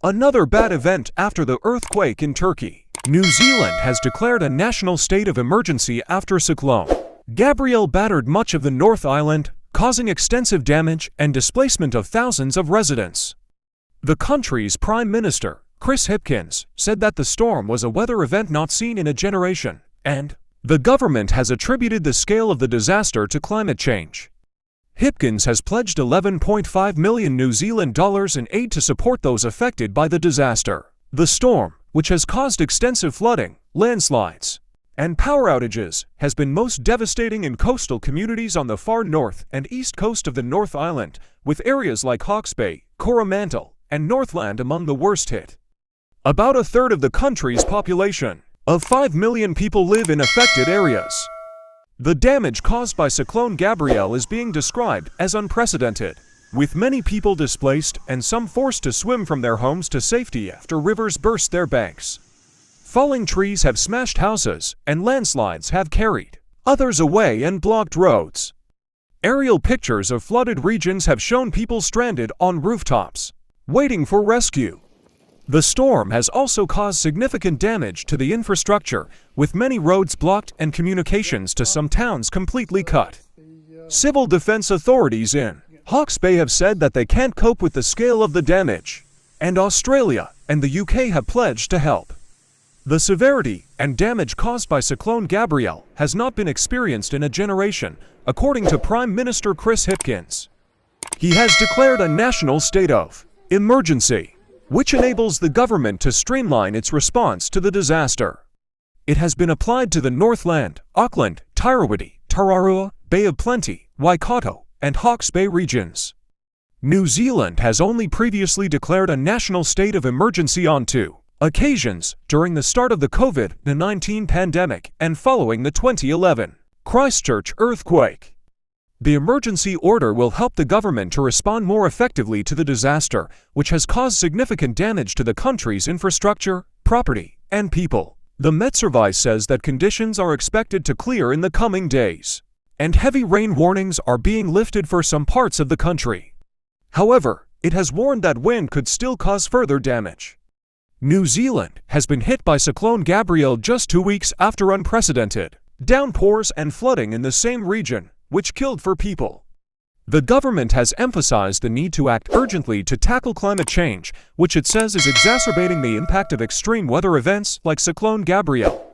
Another bad event after the earthquake in Turkey. New Zealand has declared a national state of emergency after Cyclone Gabrielle battered much of the North Island, causing extensive damage and displacement of thousands of residents. The country's Prime Minister, Hipkins, said that the storm was a weather event not seen in a generation, and the government has attributed the scale of the disaster to climate change. Hipkins has pledged $11.5 million New Zealand dollars in aid to support those affected by the disaster. The storm, which has caused extensive flooding, landslides, and power outages, has been most devastating in coastal communities on the far north and east coast of the North Island, with areas like Hawke's Bay, Coromandel, and Northland among the worst hit. About a third of the country's population of 5 million people live in affected areas. The damage caused by Cyclone Gabrielle is being described as unprecedented, with many people displaced and some forced to swim from their homes to safety after rivers burst their banks. Falling trees have smashed houses, and landslides have carried others away and blocked roads. Aerial pictures of flooded regions have shown people stranded on rooftops, waiting for rescue. The storm has also caused significant damage to the infrastructure, with many roads blocked and communications to some towns completely cut. Civil defense authorities in Hawke's Bay have said that they can't cope with the scale of the damage, and Australia and the UK have pledged to help. The severity and damage caused by Cyclone Gabrielle has not been experienced in a generation, according to Prime Minister Hipkins. He has declared a national state of emergency, which enables the government to streamline its response to the disaster. It has been applied to the Northland, Auckland, Tirrawiti, Tararua, Bay of Plenty, Waikato, and Hawke's Bay regions. New Zealand has only previously declared a national state of emergency on 2 occasions during the start of the COVID-19 pandemic and following the 2011 Christchurch earthquake. The emergency order will help the government to respond more effectively to the disaster, which has caused significant damage to the country's infrastructure, property, and people. The Met Service says that conditions are expected to clear in the coming days, and heavy rain warnings are being lifted for some parts of the country. However, it has warned that wind could still cause further damage. New Zealand has been hit by Cyclone Gabrielle just 2 weeks after unprecedented downpours and flooding in the same region, which killed 4 people. The government has emphasized the need to act urgently to tackle climate change, which it says is exacerbating the impact of extreme weather events like Cyclone Gabrielle.